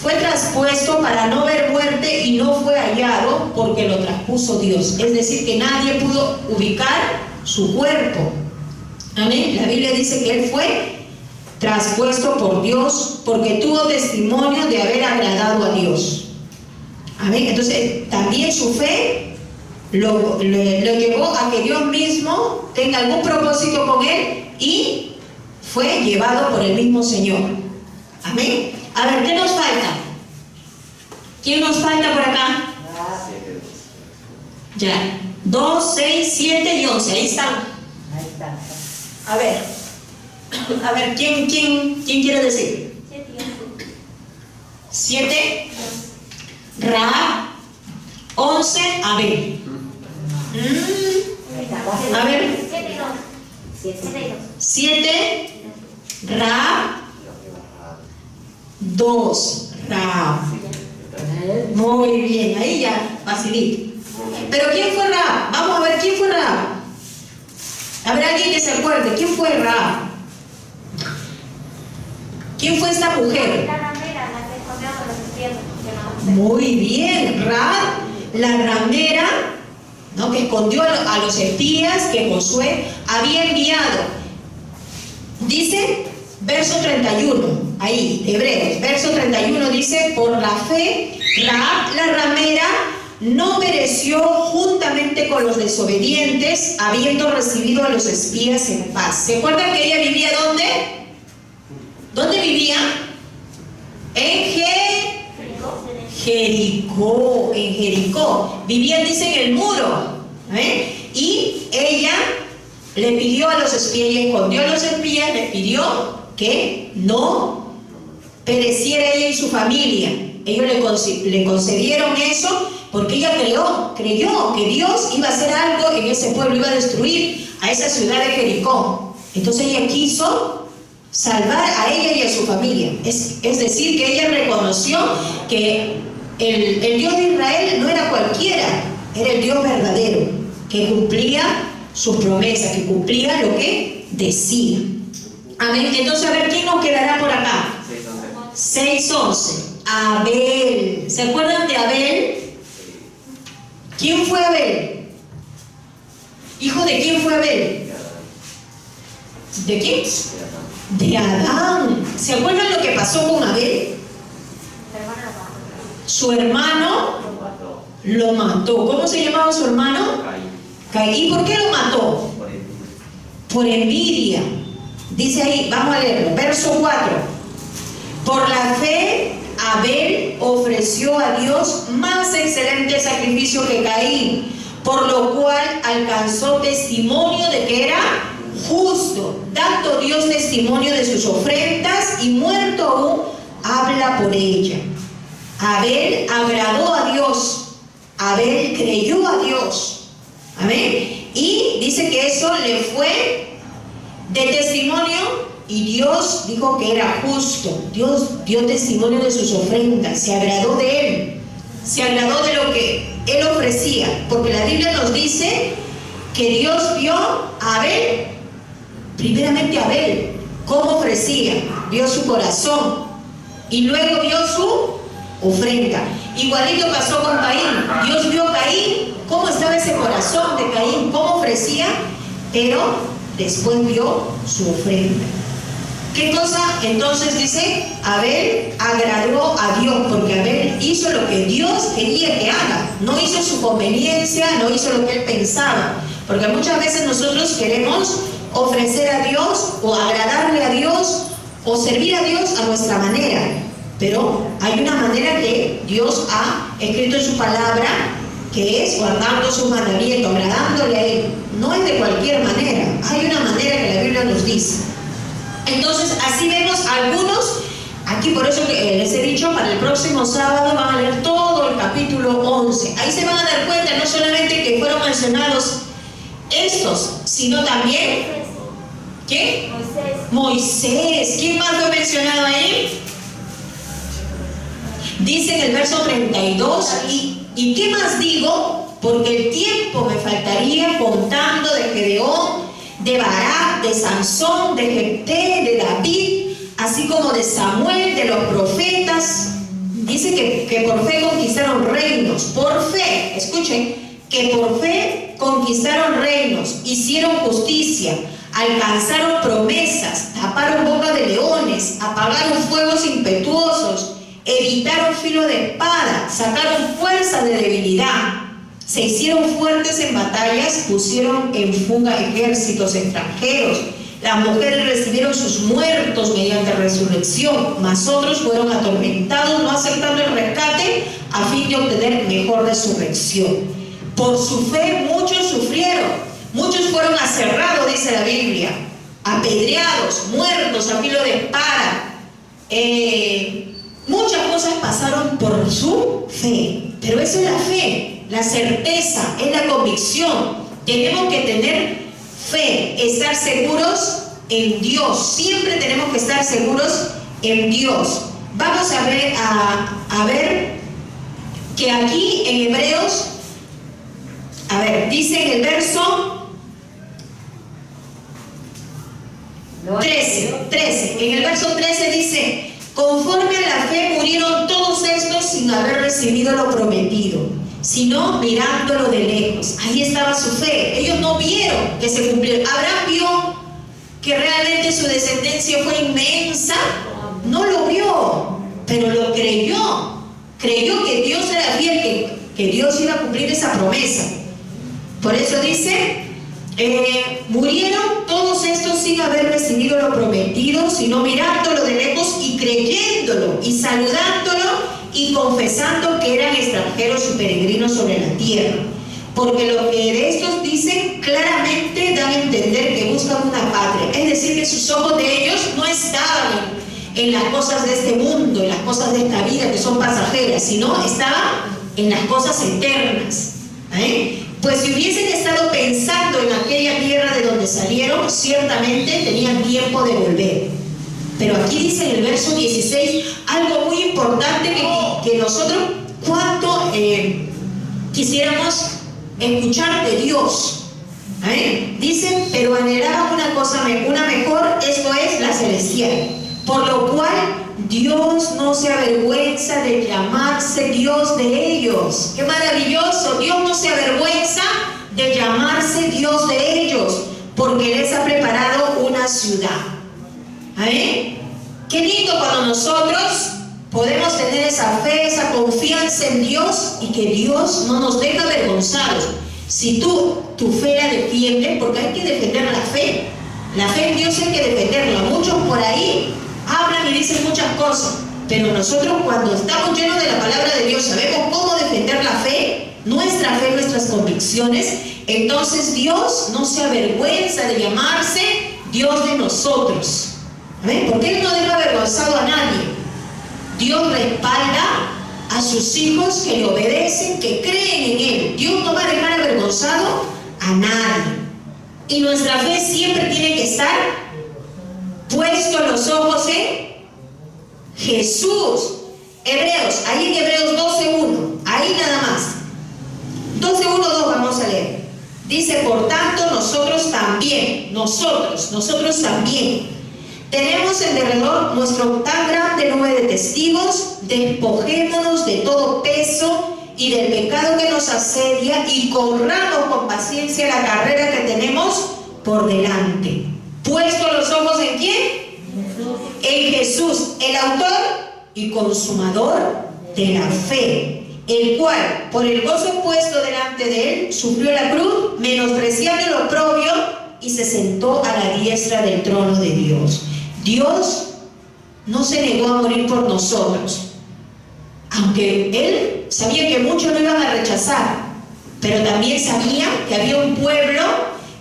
fue traspuesto para no ver muerte y no fue hallado porque lo traspuso Dios. Es decir, que nadie pudo ubicar su cuerpo. Amén. La Biblia dice que él fue traspuesto por Dios porque tuvo testimonio de haber agradado a Dios. Amén. Entonces, también su fe lo llevó a que Dios mismo tenga algún propósito con él y fue llevado por el mismo Señor. Amén. A ver, ¿qué nos falta? ¿Quién nos falta por acá? Ya. 2, 6, 7 y 11. Ahí están. Ahí está. A ver, ¿quién quiere decir? 7. Raab. 11. Abel. A ver. 7. Raab. 2. Raab. Muy bien, ahí ya, facilito. Pero ¿quién fue Raab? Vamos a ver, ¿quién fue Raab? A ver, alguien que se acuerde, ¿quién fue Raab? ¿Quién fue esta mujer? La ramera, la que escondió con los espías. Muy bien, Raab, la ramera, ¿no? Que escondió a los espías que Josué había enviado. Dice, verso 31, ahí, de Hebreos, verso 31 dice, por la fe, Raab, la ramera, no pereció juntamente con los desobedientes, habiendo recibido a los espías en paz. ¿Se acuerdan que ella vivía dónde? ¿Dónde vivía? En Jericó, en Jericó. Vivía, dice, en el muro. Y ella le pidió a los espías, y escondió a los espías, le pidió que no pereciera ella y su familia. Ellos le concedieron eso porque ella creyó que Dios iba a hacer algo en ese pueblo, iba a destruir a esa ciudad de Jericó. Entonces ella quiso salvar a ella y a su familia. Es decir, que ella reconoció que el Dios de Israel no era cualquiera, era el Dios verdadero, que cumplía sus promesas, que cumplía lo que decía. Amén. Entonces, a ver, ¿quién nos quedará por acá? 6:11. Abel. ¿Se acuerdan de Abel? ¿Quién fue Abel? ¿Hijo de quién fue Abel? ¿De quién? De Adán. ¿Se acuerdan lo que pasó con Abel? Su hermano lo mató. ¿Cómo se llamaba su hermano? Caín. ¿Y por qué lo mató? Por envidia. Dice ahí, vamos a leerlo, verso 4. Por la fe, Abel ofreció a Dios más excelente sacrificio que Caín, por lo cual alcanzó testimonio de que era justo, dando Dios testimonio de sus ofrendas, y muerto aún, habla por ella. Abel agradó a Dios, Abel creyó a Dios. Amén. Y dice que eso le fue de testimonio, y Dios dijo que era justo. Dios dio testimonio de sus ofrendas, se agradó de él, se agradó de lo que él ofrecía, porque la Biblia nos dice que Dios vio a Abel, primeramente a Abel, cómo ofrecía, vio su corazón y luego vio su ofrenda. Igualito pasó con Caín. Dios vio a Caín, cómo estaba ese corazón de Caín, cómo ofrecía, pero después vio su ofrenda. ¿Qué cosa? Entonces dice, Abel agradó a Dios, porque Abel hizo lo que Dios quería que haga, no hizo su conveniencia, no hizo lo que él pensaba, porque muchas veces nosotros queremos ofrecer a Dios o agradarle a Dios o servir a Dios a nuestra manera, pero hay una manera que Dios ha escrito en su palabra, que es guardando sus mandamientos, agradándole a él. No es de cualquier manera, hay una manera que la Biblia nos dice. Entonces, así vemos Aquí por eso que les he dicho, para el próximo sábado van a leer todo el capítulo 11. Ahí se van a dar cuenta no solamente que fueron mencionados estos, sino también, ¿qué? Moisés. ¿Quién más fue mencionado ahí? Dice en el verso 32, ¿y qué más digo? Porque el tiempo me faltaría contando de Gedeón, de Barak, de Sansón, de Jefté, de David, así como de Samuel, de los profetas. Dice que por fe conquistaron reinos. Por fe, escuchen, que por fe conquistaron reinos, hicieron justicia, alcanzaron promesas, taparon boca de leones, apagaron fuegos impetuosos, evitaron filo de espada, sacaron fuerza de debilidad, se hicieron fuertes en batallas, pusieron en fuga ejércitos extranjeros. Las mujeres recibieron sus muertos mediante resurrección, mas otros fueron atormentados, no aceptando el rescate a fin de obtener mejor resurrección. Por su fe muchos sufrieron, muchos fueron aserrados, dice la Biblia, apedreados, muertos a filo de espada. Muchas cosas pasaron por su fe, pero eso es la fe, la certeza, es la convicción. Tenemos que tener fe, estar seguros en Dios. Siempre tenemos que estar seguros en Dios. Vamos a ver que aquí en Hebreos, dice en el verso 13, en el verso 13 dice: conforme a la fe murieron todos estos sin haber recibido lo prometido, sino mirándolo de lejos. Ahí estaba su fe. Ellos no vieron que se cumplió. Abraham vio que realmente su descendencia fue inmensa. No lo vio, pero lo creyó. Creyó que Dios era fiel, que Dios iba a cumplir esa promesa. Por eso dice, murieron todos estos sin haber recibido lo prometido, sino mirándolo de lejos y creyéndolo y saludándolo y confesando que eran extranjeros y peregrinos sobre la tierra. Porque lo que de estos dicen claramente dan a entender que buscan una patria. Es decir, que sus ojos de ellos no estaban en las cosas de este mundo, en las cosas de esta vida que son pasajeras, sino estaban en las cosas eternas. Pues si hubiesen estado pensando en aquella tierra de donde salieron, ciertamente tenían tiempo de volver. Pero aquí dice en el verso 16 algo muy importante que nosotros, cuánto quisiéramos escuchar de Dios. Dicen, pero anhelaban una cosa, una mejor, esto es la celestial. Por lo cual Dios no se avergüenza de llamarse Dios de ellos. ¡Qué maravilloso! Dios no se avergüenza de llamarse Dios de ellos, porque les ha preparado una ciudad. Qué lindo cuando nosotros podemos tener esa fe, esa confianza en Dios y que Dios no nos deja avergonzados. Si tu fe la defiendes, porque hay que defender la fe en Dios hay que defenderla. Muchos por ahí hablan y dicen muchas cosas, pero nosotros cuando estamos llenos de la palabra de Dios sabemos cómo defender la fe, nuestra fe, nuestras convicciones. Entonces Dios no se avergüenza de llamarse Dios de nosotros. Porque Él no deja avergonzado a nadie. Dios respalda a sus hijos que le obedecen, que creen en Él. Dios no va a dejar avergonzado a nadie. Y nuestra fe siempre tiene que estar puestos los ojos en Jesús. Ahí en Hebreos 12:1, ahí nada más. 12:1-2 vamos a leer. Dice, por tanto, nosotros también, tenemos en derredor nuestro tan grande nube de testigos, despojémonos de todo peso y del pecado que nos asedia y corramos con paciencia la carrera que tenemos por delante. Puesto los ojos ¿en quién? En Jesús, el autor y consumador de la fe, el cual, por el gozo puesto delante de él, sufrió la cruz, menospreciando el oprobio, y se sentó a la diestra del trono de Dios. Dios no se negó a morir por nosotros, aunque Él sabía que muchos lo iban a rechazar, pero también sabía que había un pueblo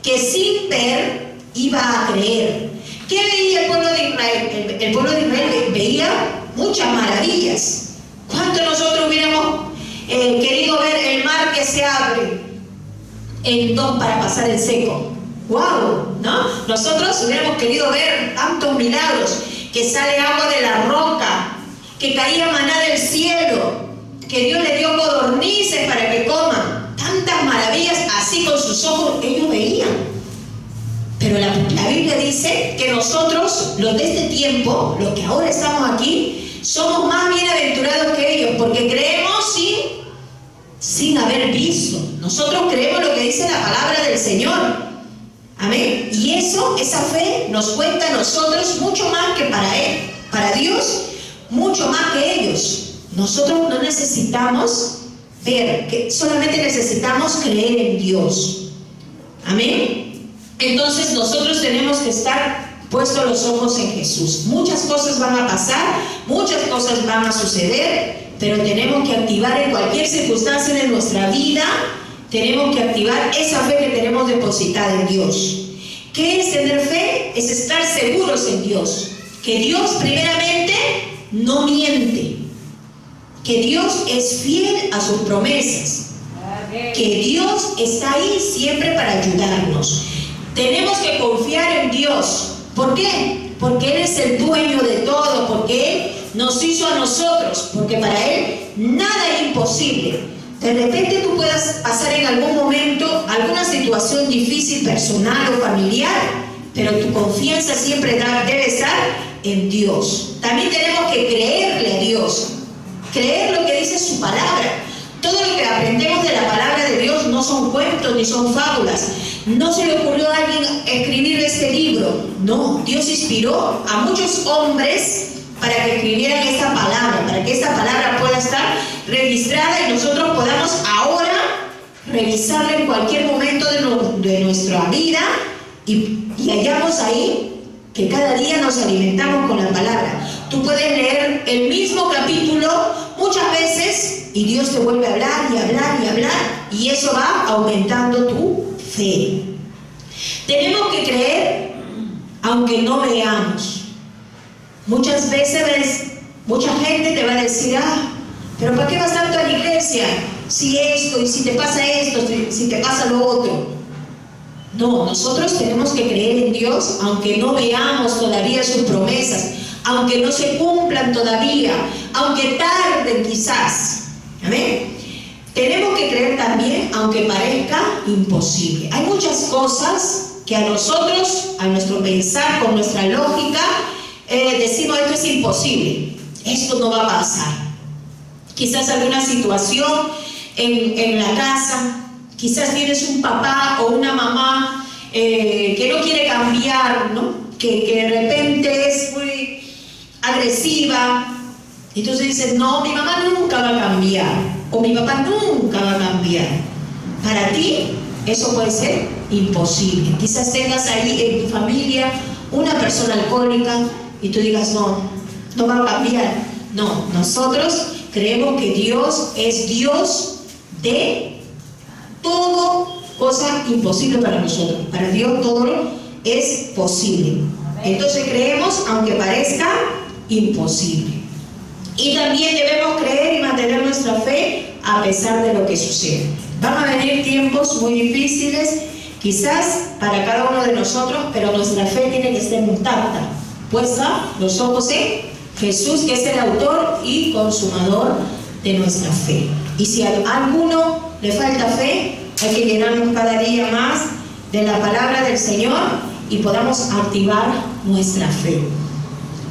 que sin ver iba a creer. ¿Qué veía el pueblo de Israel? El pueblo de Israel veía muchas maravillas. ¿Cuánto nosotros hubiéramos querido ver el mar que se abre en dos para pasar el seco? ¡Wow! ¿No? Nosotros hubiéramos querido ver tantos milagros, que sale agua de la roca, que caía maná del cielo, que Dios le dio codornices para que coman. Tantas maravillas, así con sus ojos ellos veían. Pero la Biblia dice que nosotros, los de este tiempo, los que ahora estamos aquí, somos más bienaventurados que ellos, porque creemos sin haber visto. Nosotros creemos lo que dice la palabra del Señor. Amén. Y esa fe nos cuenta a nosotros mucho más que para Él. Para Dios, mucho más que ellos. Nosotros no necesitamos ver, que solamente necesitamos creer en Dios. Amén. Entonces nosotros tenemos que estar puestos los ojos en Jesús. Muchas cosas van a pasar, muchas cosas van a suceder, pero tenemos que activar en cualquier circunstancia de nuestra vida. Tenemos que activar esa fe que tenemos depositada en Dios. ¿Qué es tener fe? Es estar seguros en Dios. Que Dios primeramente no miente. Que Dios es fiel a sus promesas. Que Dios está ahí siempre para ayudarnos. Tenemos que confiar en Dios. ¿Por qué? Porque Él es el dueño de todo. Porque Él nos hizo a nosotros. Porque para Él nada es imposible. De repente tú puedas pasar en algún momento alguna situación difícil, personal o familiar, pero tu confianza siempre debe estar en Dios. También tenemos que creerle a Dios, creer lo que dice su palabra. Todo lo que aprendemos de la palabra de Dios no son cuentos ni son fábulas. No se le ocurrió a alguien escribir este libro. No, Dios inspiró a muchos hombres para que escribieran esta palabra, para que esta palabra pueda estar registrada y nosotros podamos ahora revisarla en cualquier momento de nuestra vida y hallamos ahí que cada día nos alimentamos con la palabra. Tú puedes leer el mismo capítulo muchas veces y Dios te vuelve a hablar y hablar y hablar, y eso va aumentando tu fe. Tenemos que creer aunque no veamos. Muchas veces, mucha gente te va a decir, pero ¿para qué vas tanto a la iglesia? Si esto, y si te pasa esto, si te pasa lo otro. No, nosotros tenemos que creer en Dios, aunque no veamos todavía sus promesas, aunque no se cumplan todavía, aunque tarden quizás. Amén. Tenemos que creer también, aunque parezca imposible. Hay muchas cosas que a nosotros, a nuestro pensar, con nuestra lógica, decimos esto es imposible, esto no va a pasar. Quizás alguna situación en la casa, quizás tienes un papá o una mamá que no quiere cambiar, ¿no? Que de repente es muy agresiva, entonces dices, no, mi mamá nunca va a cambiar, o mi papá nunca va a cambiar. Para ti eso puede ser imposible. Quizás tengas ahí en tu familia una persona alcohólica y tú digas, no va a cambiar. No, nosotros creemos que Dios es Dios de todo cosa imposible para nosotros. Para Dios todo es posible. Entonces creemos aunque parezca imposible. Y también debemos creer y mantener nuestra fe a pesar de lo que sucede. Van a venir tiempos muy difíciles, quizás para cada uno de nosotros, pero nuestra fe tiene que estar intacta, puesta los ojos en Jesús, que es el autor y consumador de nuestra fe. Y si a alguno le falta fe, hay que llenarnos cada día más de la palabra del Señor y podamos activar nuestra fe.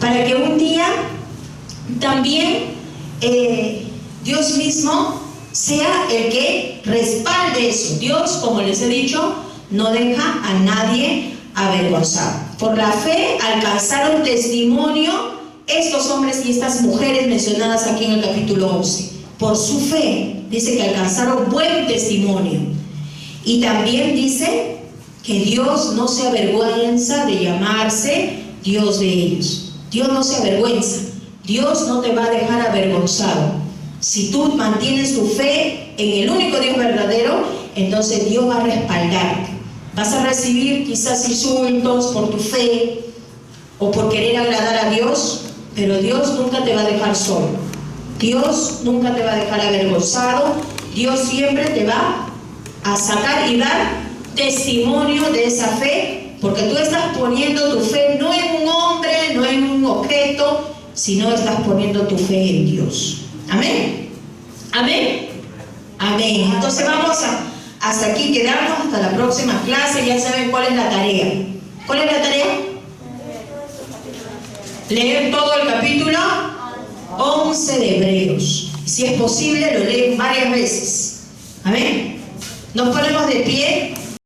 Para que un día también Dios mismo sea el que respalde eso. Dios, como les he dicho, no deja a nadie avergonzado. Por la fe alcanzaron testimonio estos hombres y estas mujeres mencionadas aquí en el capítulo 11. Por su fe, dice que alcanzaron buen testimonio. Y también dice que Dios no se avergüenza de llamarse Dios de ellos. Dios no se avergüenza. Dios no te va a dejar avergonzado. Si tú mantienes tu fe en el único Dios verdadero, entonces Dios va a respaldarte. Vas a recibir quizás insultos por tu fe o por querer agradar a Dios, Pero Dios nunca te va a dejar solo. Dios nunca te va a dejar avergonzado. Dios siempre te va a sacar y dar testimonio de esa fe, porque tú estás poniendo tu fe no en un hombre, no en un objeto, sino estás poniendo tu fe en Dios. Amén. Amén. Amén. Entonces hasta aquí quedamos, hasta la próxima clase. Ya saben cuál es la tarea. ¿Cuál es la tarea? Leer todo el capítulo 11 de Hebreos. Si es posible, lo leen varias veces. Amén. Nos ponemos de pie.